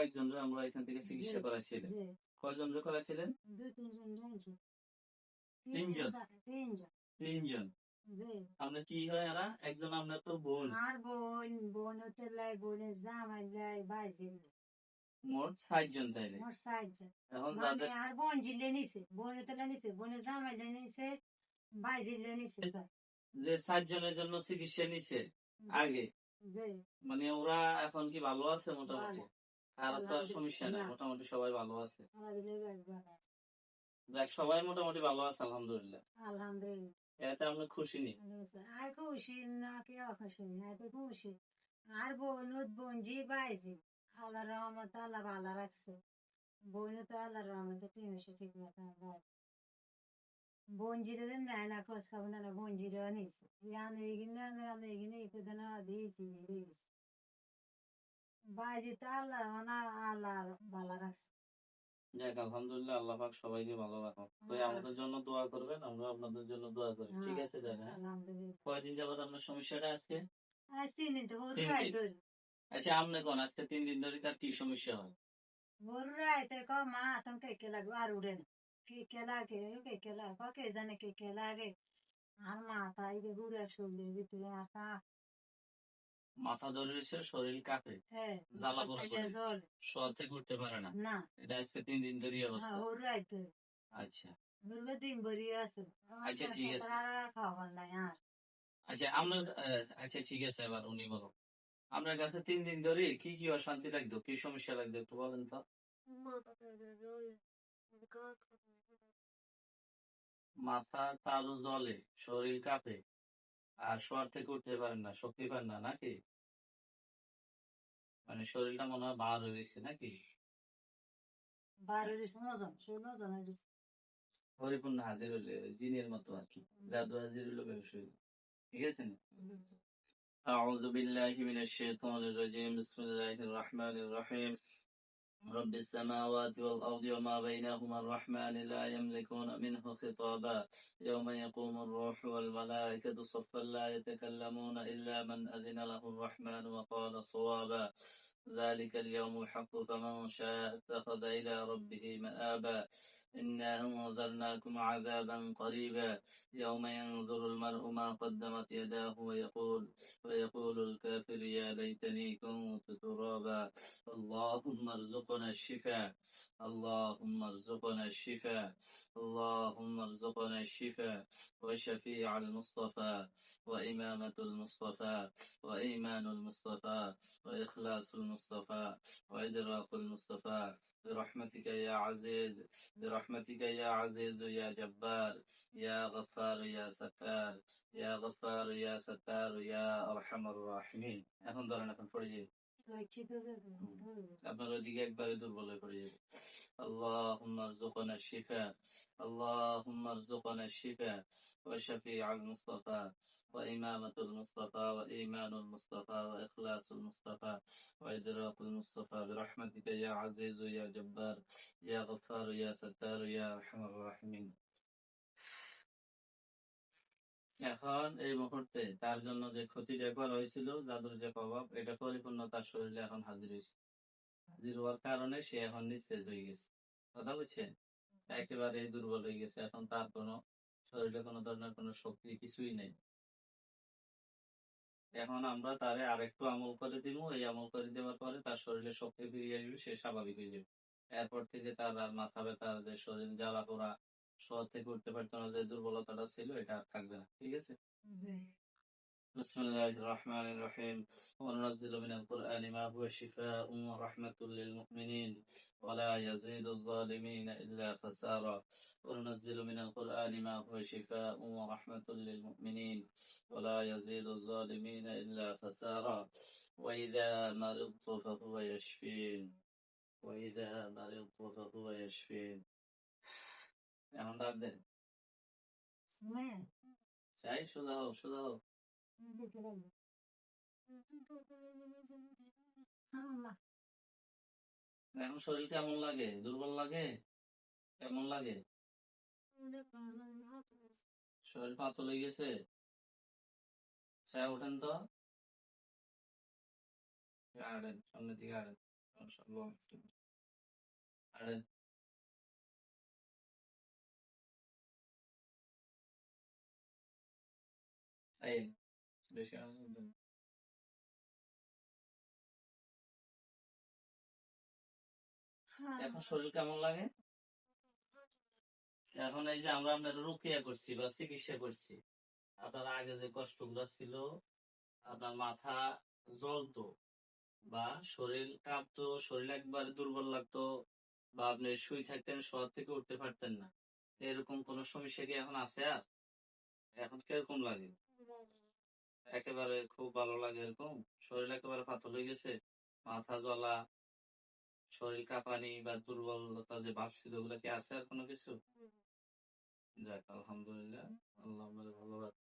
কয়েকজন আমরা এখান থেকে চিকিৎসা করাইছিলেন? কয়জন করাইছিলেন? তিনজন। তিনজন। আপনার কি হয় এরা? একজন আপনার তো বোন। আর বোন হতে লাই, বোনের জামাই লাই, বাইজিল। মোট ৬ জন তাইলে। মোট ৬ জন। এখন মানে আর বোন জিলে নিছে, বোন হতে লাই নিছে, বোনের জামাই লাই নিছে, বাইজিল নিছে। যে ৬ জনের জন্য চিকিৎসা নিছে আগে, মানে ওরা এখন কি ভালো আছে মোটামুটি? কারো তো আর সমস্যা নাই, মোটামুটি সবাই ভালো আছে। যাক, সবাই মোটামুটি ভালো আছে আলহামদুলিল্লাহ। আলহামদুলিল্লাহ। এতে আপনি খুশি নি? আর খুশি না, কি অখুশি? এতে খুশি। আর বোন জি বাইজি, আল্লাহ রহমত, আল্লাহ ভালো রাখছে। বোন তো আল্লাহ রহমতে ঠিক মতো বোন জিরে নেয় না, খোঁজ খাবো না, বোন জিরে নিছে। এখানে দিয়েছি বাইজি তো আল্লাহ আল্লাহ ভালো রাখছে। যাক, আলহামদুলিল্লাহ, আল্লাহ পাক সবাইকে ভালো রাখুন। তো আমাদের জন্য দোয়া করবেন, আমরা আপনাদের জন্য দোয়া করি। ঠিক আছে দাদা? কয়দিন যাবত আপনার সমস্যাটা আজকে? আজ 3 দিন তো 3 দিন। আচ্ছা, আপনি কোন আজকে 3 দিন ধরে তার কি সমস্যা হয়? রাইতে ক মা তুমি কে লাগবে আর উড়ে না, কে লাগে কে জানে কে লাগে। আর মাথা এই ঘুরে শরীরের ভিতরে আঁকা, মাথা ধরেছে, শরীর কাঁপে, জ্বালা পোড়া করে, শোয়া থেকে উঠতে পারে না। এটা আজকে 3 দিন ধরে অবস্থা। রাইতে। আচ্ছা দিন ভরি আছে। আচ্ছা, ঠিক আছে। খাওয়ার নাই আর। আচ্ছা আপনার আচ্ছা, ঠিক আছে, এবার উনি বলো। আপনার কাছে 3 দিন ধরে কি কি অশান্তি লাগতো, কি সমস্যা লাগতো একটু বলেন তো। মাথা তালু জ্বলে, শরীর কাঁপে, আর শোয়ার থেকে উঠতে পারেন না, শক্তি পান না নাকি? মানে শরীরটা মনে হয় বার হয়ে গেছে নাকি? পরিপূর্ণ হাজির হলে জিনের মতো আর কি, জাদু হাজির হলো ব্যবসা হইলো। ঠিক আছে না? أعوذ بالله من الشيطان الرجيم. بسم الله الرحمن الرحيم. رب السماوات والأرض وما بينهما الرحمن لا يملكون منه خطابا يوم يقوم الروح والملائكة صفا لا يتكلمون إلا من أذن له الرحمن وقال صوابا. ذلك اليوم الحق فمن شاء اتخذ إلى ربه مآبا. إنا أنذرناكم عذابا قريبا يوم ينظر المرء ما قدمت يداه ويقول الكافر يا ليتني كنت ترابا. اللهم ارزقنا الشفاء، اللهم ارزقنا الشفاء، اللهم ارزقنا الشفاء. وشفيع المصطفى، وإمامة المصطفى، وإيمان المصطفى، وإخلاص المصطفى، وإدراك المصطفى. برحمتك يا عزيز، برحمتك يا عزيز يا جبار، يا غفار يا ستار، يا غفار يا ستار يا أرحم الراحمين. এখন ধরেন, এখন পড়ে যাই। আপনার ওইদিকে একবারে দুর্বল হয়ে পড়ে যাবে। اللهم ارزقنا الشفاء، اللهم ارزقنا الشفاء. وشفيع المصطفى، وإمامة المصطفى، وإيمان المصطفى، وإخلاص المصطفى، وإدراك المصطفى. برحمتك يا عزيز يا جبار، يا غفار يا ستار يا أرحم الراحمين. এখন এই মুহূর্তে তার জন্য যে ক্ষতিটা করা হয়েছিল, জাদুর যে প্রভাব, এটা পরিপূর্ণ তার শরীরে এখন হাজির হয়েছে। হাজির হওয়ার কারণে সে এখন নিস্তেজ হয়ে গেছে। কথা বুঝছেন? একেবারে দুর্বল হয়ে গেছে। এখন তার কোনো শরীরে কোনো ধরনের কোনো শক্তি কিছুই নেই। এখন আমরা তারে আরেকটু আমল করে দিব। এই আমল করে দেওয়ার পরে তার শরীরে শক্তি ফিরিয়ে আসবে, সে স্বাভাবিক হয়ে যাবে। এরপর থেকে তার আর মাথা ব্যথা, যে শরীর জ্বালা পোড়া, শহর থেকে উঠতে পারতো না, যে দুর্বলতাটা ছিল, এটা আর থাকবে না। ঠিক আছে? بسم الله الرحمن الرحيم. وننزل من القرآن ما هو شفاء ورحمة للمؤمنين ولا يزيد الظالمين إلا خسارا. وننزل من القرآن ما هو شفاء ورحمة للمؤمنين ولا يزيد الظالمين إلا خسارا. وإذا مرضت فهو يشفين، وإذا مرضت فهو يشفين. এখন ডাক দেন। চাই সোজা হোক, সোজা হোক। এখন শরীর কেমন লাগে? দুর্বল লাগে? কেমন লাগে? শরীর পাতল হয়ে গেছে? স্যার ওঠেন তো, আড়েন, সামনের দিকে আড়েন। মাশাআল্লাহ। আর সাইন বেশি আনন্দ। এখন শরীর কেমন লাগে? এখন এই যে আমরা আপনার রুকিয়া করছি বা চিকিৎসা করছি, আপনার আগে যে কষ্টগুলো ছিল, আপনার মাথা জ্বলতো বা শরীর কাঁপতো, শরীর একবারে দুর্বল লাগতো, বা আপনি শুয়ে থাকতেন, শহর থেকে উঠতে পারতেন না, এরকম কোন সমস্যা কি এখন আছে? আর এখন কিরকম লাগে? একেবারে খুব ভালো লাগে এরকম? শরীর একেবারে পাতল হয়ে গেছে, মাথা জ্বলা, শরীর কাঁপানি বা দুর্বলতা যে ভাব ছিল, ওগুলা কি আছে আর কোনো কিছু? যাক আলহামদুলিল্লাহ, আল্লাহ আমাদের ভালো রাখে।